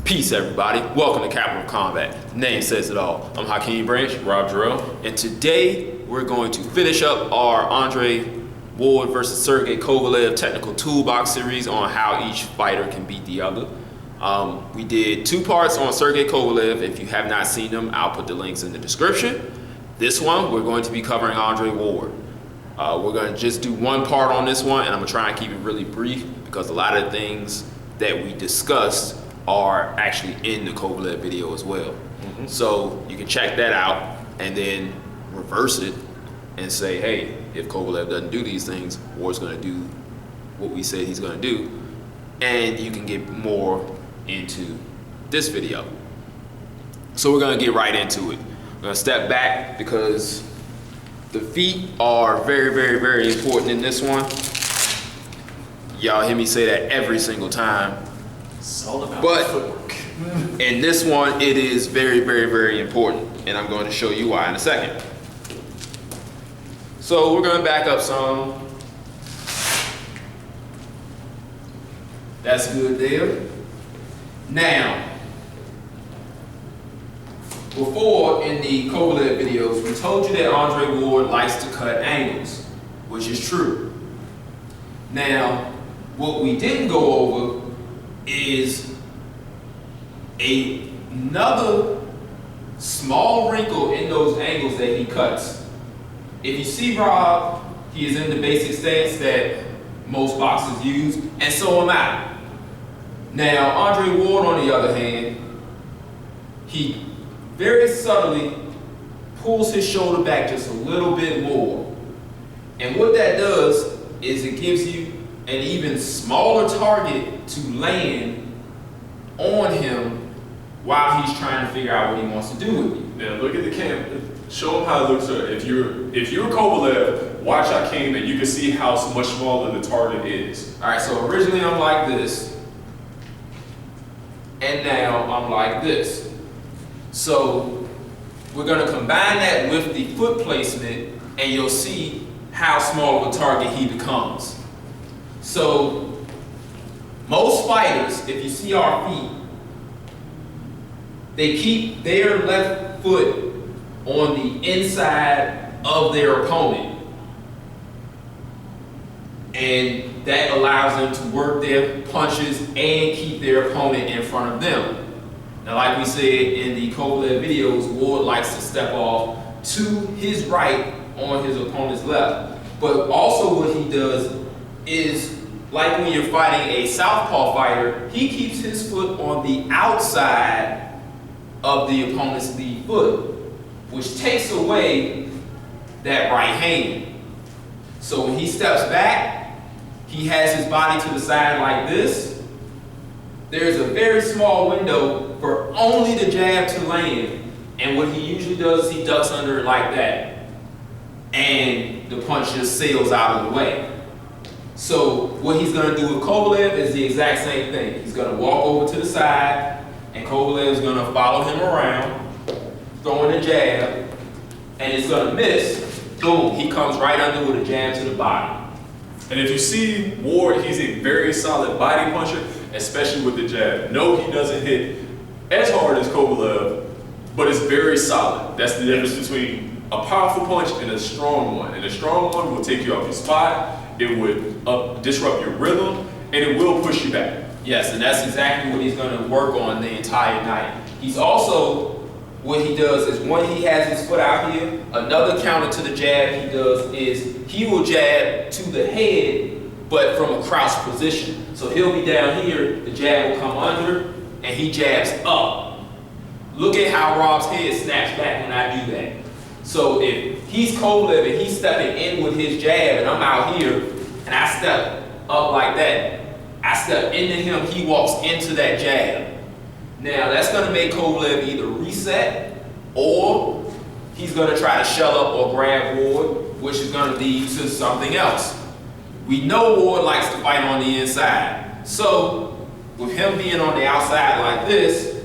Peace, everybody. Welcome to Capital of Combat. The name says it all. I'm Hakeem Branch, Rob Jarrell. and today we're going to finish up our Andre Ward versus Sergey Kovalev technical toolbox series on how each fighter can beat the other. We did 2 parts on Sergey Kovalev. If you have not seen them, I'll put the links in the description. This one, we're going to be covering Andre Ward. We're going to just do 1 part on this one, and I'm going to try and keep it really brief because a lot of the things that we discussed are actually in the Kovalev video as well. So you can check that out and then reverse it and say, hey, if Kovalev doesn't do these things, Ward's going to do what we said he's going to do. And you can get more into this video. So we're going to get right into it. We're going to step back because the feet are very, very, very important in this one. Y'all hear me say that every single time. It's all about footwork. In this one, it is very, very, very important. And I'm going to show you why in a second. So we're going to back up some. That's good there. Now, before in the Kovalev videos, we told you that Andre Ward likes to cut angles, which is true. Now, what we didn't go over is another small wrinkle in those angles that he cuts. If you see Rob, he is in the basic stance that most boxers use, and so am I. Now, Andre Ward, on the other hand, he very subtly pulls his shoulder back just a little bit more. And what that does is it gives you an even smaller target to land on him while he's trying to figure out what he wants to do with you. Now look at the camera. Show him how it looks. If you're Kovalev, watch Hakeem and you can see how much smaller the target is. All right, so originally I'm like this, and now I'm like this. So we're going to combine that with the foot placement, and you'll see how small of a target he becomes. So most fighters, if you see our feet, they keep their left foot on the inside of their opponent. And that allows them to work their punches and keep their opponent in front of them. Now, like we said in the Kovalev videos, Ward likes to step off to his right on his opponent's left. But also what he does is, like when you're fighting a southpaw fighter, he keeps his foot on the outside of the opponent's lead foot, which takes away that right hand. So when he steps back, he has his body to the side like this. There's a very small window for only the jab to land. And what he usually does is he ducks under it like that. And the punch just sails out of the way. So what he's going to do with Kovalev is the exact same thing. He's going to walk over to the side, and Kovalev is going to follow him around, throwing a jab, and it's going to miss. Boom, he comes right under with a jab to the body. And if you see Ward, he's a very solid body puncher, especially with the jab. No, he doesn't hit as hard as Kovalev, but it's very solid. That's the difference between a powerful punch and a strong one. And a strong one will take you off your spot. It would disrupt your rhythm, and it will push you back. Yes, and that's exactly what he's going to work on the entire night. He's also, what he does is when he has his foot out here, another counter to the jab he does is he will jab to the head, but from a crouched position. So he'll be down here, the jab will come under, and he jabs up. Look at how Rob's head snaps back when I do that. So if he's Kovalev and he's stepping in with his jab, and I'm out here, and I step up like that, I step into him, he walks into that jab. Now that's going to make Kovalev either reset, or he's going to try to shell up or grab Ward, which is going to lead to something else. We know Ward likes to fight on the inside. So with him being on the outside like this,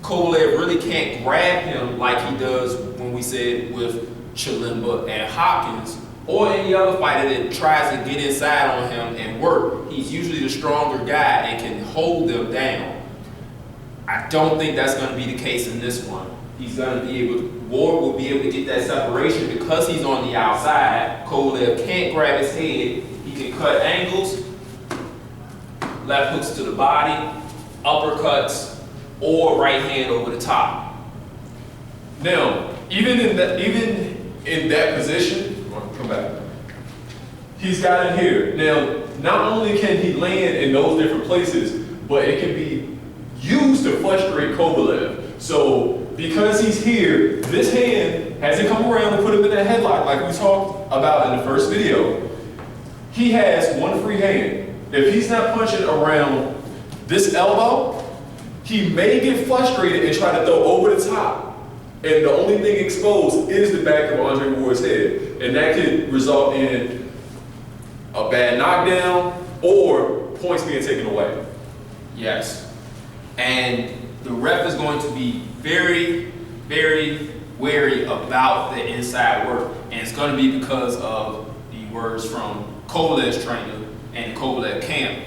Kovalev really can't grab him like he does when we said with Chilemba and Hopkins, or any other fighter that tries to get inside on him and work. He's usually the stronger guy and can hold them down. I don't think that's going to be the case in this one. He's going to be able, Ward will be able to get that separation because he's on the outside. Kovalev can't grab his head. He can cut angles, left hooks to the body, uppercuts, or right hand over the top. Now, even in that position, come back. He's got it here. Now, not only can he land in those different places, but it can be used to frustrate Kovalev. So, because he's here, this hand hasn't come around to put him in that headlock like we talked about in the first video. He has one free hand. If he's not punching around this elbow, he may get frustrated and try to throw over the top. And the only thing exposed is the back of Andre Ward's head. And that could result in a bad knockdown or points being taken away. Yes. And the ref is going to be very, very wary about the inside work. And it's going to be because of the words from Kovalev's trainer and the Kovalev camp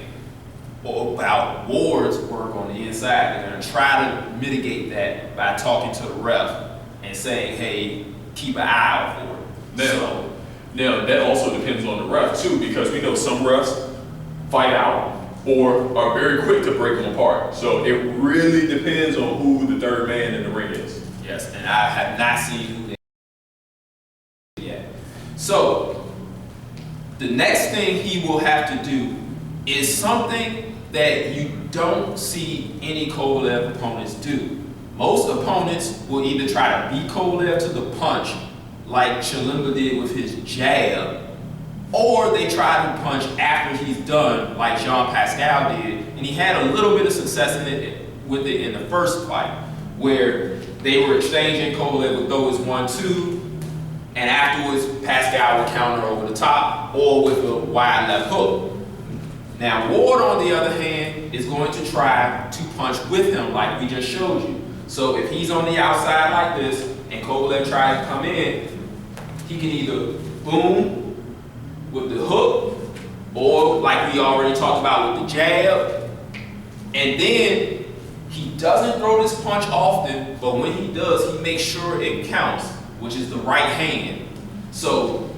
about Ward's work on the inside. They're going to try to mitigate that by talking to the ref and saying, hey, keep an eye out for it. Now, that also depends on the ref too, because we know some refs fight out or are very quick to break them apart. So it really depends on who the third man in the ring is. Yes, and I have not seen who they yet. So the next thing he will have to do is something that you don't see any Kovalev opponents do. Most opponents will either try to beat Kovalev to the punch, like Chilemba did with his jab, or they try to punch after he's done, like Jean Pascal did, and he had a little bit of success with it in the first fight, where they were exchanging. Kovalev would throw his 1-2, and afterwards Pascal would counter over the top or with a wide left hook. Now Ward, on the other hand, is going to try to punch with him like we just showed you. So if he's on the outside like this and Kovalev tries to come in, he can either boom with the hook or like we already talked about with the jab. And then he doesn't throw this punch often, but when he does, he makes sure it counts, which is the right hand. So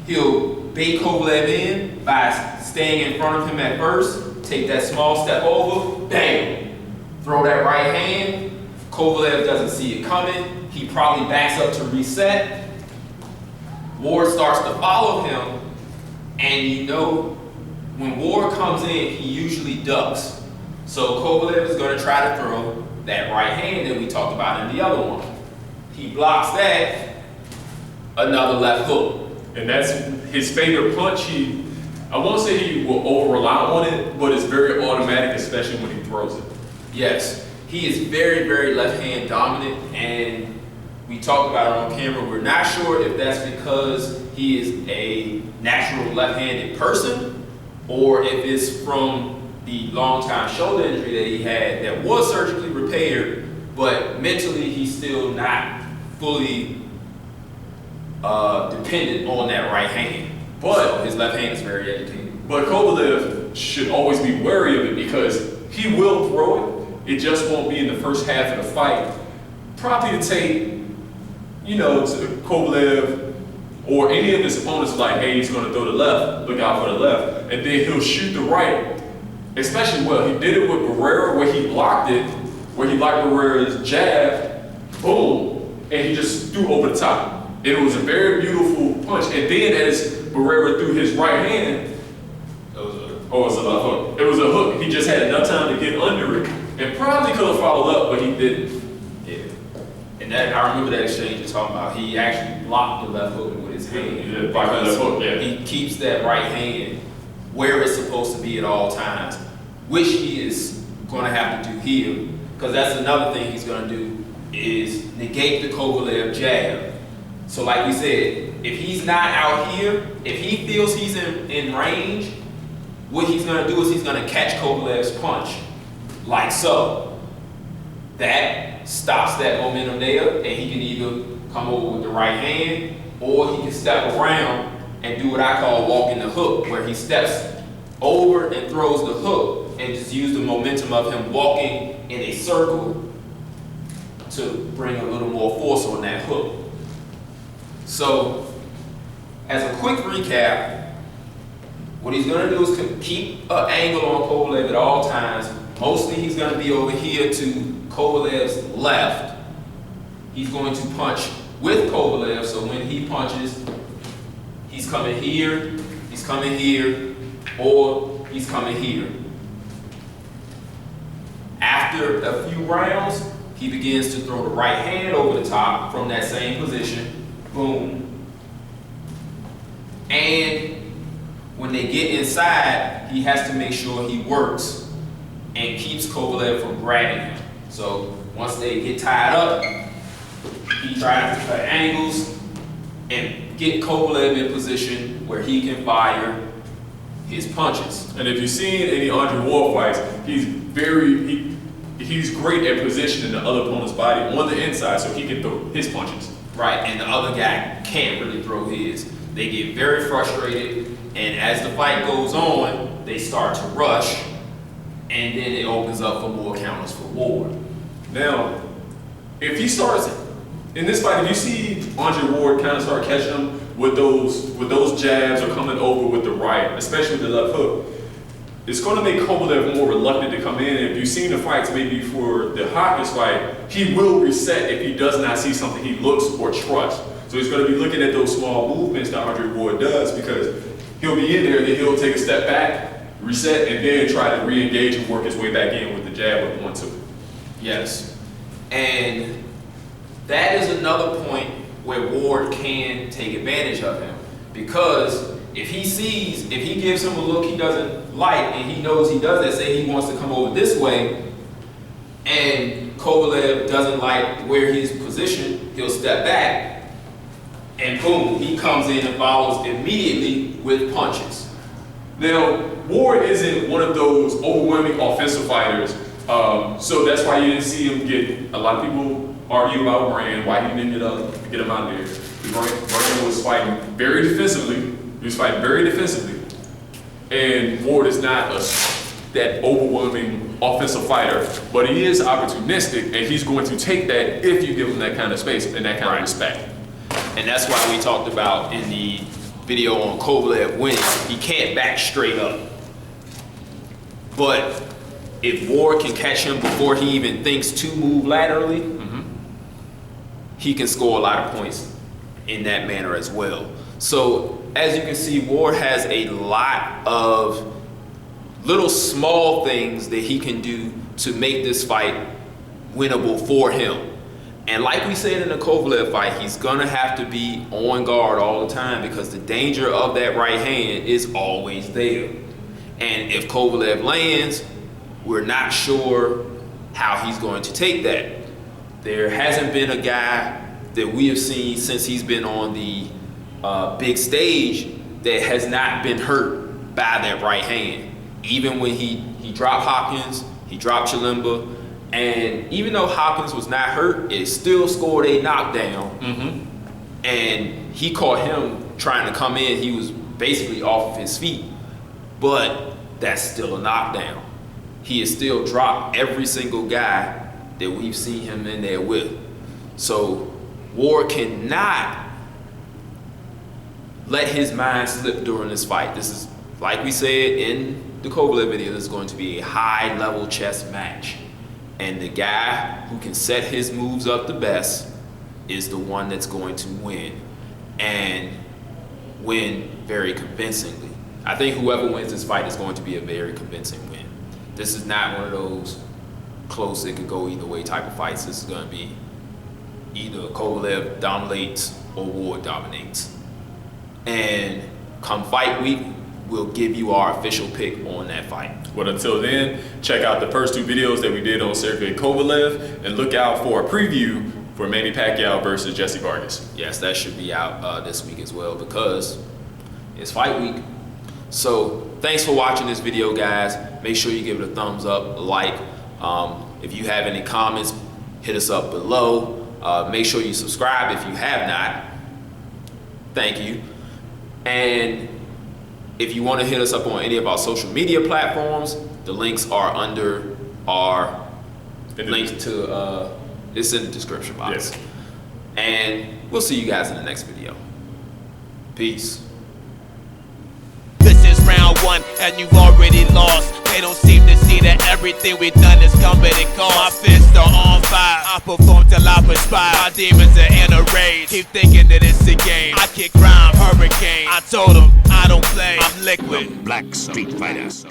he'll bait Kovalev in by staying in front of him at first, take that small step over, bang, throw that right hand. Kovalev doesn't see it coming. He probably backs up to reset. Ward starts to follow him, and you know, when Ward comes in, he usually ducks. So Kovalev is going to try to throw that right hand that we talked about in the other one. He blocks that, another left hook. And that's his favorite punch. I won't say he will over-rely on it, but it's very automatic, especially when he throws it. Yes, he is very, very left-hand dominant, and we talked about it on camera. We're not sure if that's because he is a natural left-handed person or if it's from the long-time shoulder injury that he had that was surgically repaired, but mentally he's still not fully dependent on that right hand. But his left hand is very educated. But Kovalev should always be wary of it because he will throw it. It just won't be in the first half of the fight. Probably to take, you know, to Kovalev or any of his opponents like, hey, he's going to throw the left, look out for the left. And then he'll shoot the right, especially well. He did it with Barrera where he blocked it, where he blocked Barrera's jab, boom, and he just threw over the top. It was a very beautiful punch. And then as Barrera threw his right hand, it was a hook. It was a hook. He just had enough time to get under it. And probably could have followed up, but he didn't. Yeah. And that I remember that exchange you're talking about. He actually blocked the left hook with his hand. Yeah, blocked the left hook, yeah. He keeps that right hand where it's supposed to be at all times, which he is going to have to do here, because that's another thing he's going to do is negate the Kovalev jab. So like we said, if he's not out here, if he feels he's in range, what he's going to do is he's going to catch Kovalev's punch, like so. That stops that momentum there, and he can either come over with the right hand, or he can step around and do what I call walking the hook, where he steps over and throws the hook, and just use the momentum of him walking in a circle to bring a little more force on that hook. So, as a quick recap, what he's going to do is keep an angle on Kovalev at all times. Mostly he's going to be over here to Kovalev's left. He's going to punch with Kovalev, so when he punches, he's coming here, or he's coming here. After a few rounds, he begins to throw the right hand over the top from that same position. Boom. And when they get inside, he has to make sure he works and keeps Kovalev from grabbing him. So once they get tied up, he tries to cut angles and get Kovalev in position where he can fire his punches. And if you've seen any Andre Ward fights, he's great at positioning the other opponent's body on the inside so he can throw his punches. Right, and the other guy can't really throw his. They get very frustrated, and as the fight goes on, they start to rush, and then it opens up for more counters for Ward. Now, if he starts in this fight, if you see Andre Ward kind of start catching him with those jabs or coming over with the right, especially with the left hook, it's going to make Kovalev more reluctant to come in. And if you've seen the fights, maybe for the Hopkins fight, he will reset if he does not see something he looks or trusts. So he's going to be looking at those small movements that Andre Ward does, because he'll be in there, then he'll take a step back, reset, and then try to re-engage and work his way back in with the jab with 1-2. Yes, and that is another point where Ward can take advantage of him, because if he gives him a look he doesn't like, and he knows he does that, say he wants to come over this way, and Kovalev doesn't like where he's positioned, he'll step back, and boom, he comes in and follows immediately with punches. Now, Ward isn't one of those overwhelming offensive fighters, so that's why you didn't see him get, a lot of people argue about Brand, why he didn't get him out there. Brand was fighting very defensively. He was fighting very defensively, and Ward is not that overwhelming offensive fighter, but he is opportunistic, and he's going to take that if you give him that kind of space and that kind of respect. And that's why we talked about in the video on Kovalev winning, he can't back straight up. But if Ward can catch him before he even thinks to move laterally, he can score a lot of points in that manner as well. So as you can see, Ward has a lot of little small things that he can do to make this fight winnable for him. And like we said in the Kovalev fight, he's gonna have to be on guard all the time, because the danger of that right hand is always there. And if Kovalev lands, we're not sure how he's going to take that. There hasn't been a guy that we have seen since he's been on the big stage that has not been hurt by that right hand. Even when he dropped Hopkins, he dropped Chilemba, and even though Hopkins was not hurt, it still scored a knockdown. And he caught him trying to come in. He was basically off of his feet, but that's still a knockdown. He has still dropped every single guy that we've seen him in there with. So Ward cannot let his mind slip during this fight. This is, like we said in the Kovalev video, this is going to be a high-level chess match. And the guy who can set his moves up the best is the one that's going to win, and win very convincingly. I think whoever wins this fight is going to be a very convincing win. This is not one of those close, it could go either way type of fights. This is going to be either Kovalev dominates or Ward dominates. And come fight week, we'll give you our official pick on that fight. But until then, check out the first 2 videos that we did on Sergey Kovalev, and look out for a preview for Manny Pacquiao versus Jesse Vargas. Yes, that should be out this week as well, because it's fight week. So thanks for watching this video, guys. Make sure you give it a thumbs up, like. If you have any comments, hit us up below. Make sure you subscribe if you have not. Thank you. And if you want to hit us up on any of our social media platforms, the links are under our Link to it's in the description box. Yes. And we'll see you guys in the next video. Peace. This is round one, and you've already lost. They don't seem to see that everything we've done is coming and cost. My fists are on fire, I perform till I perspire. My demons are in a rage, keep thinking that it's a game. I kick rhyme, hurricane. I told them I don't play, I'm liquid. Black Street Fighters.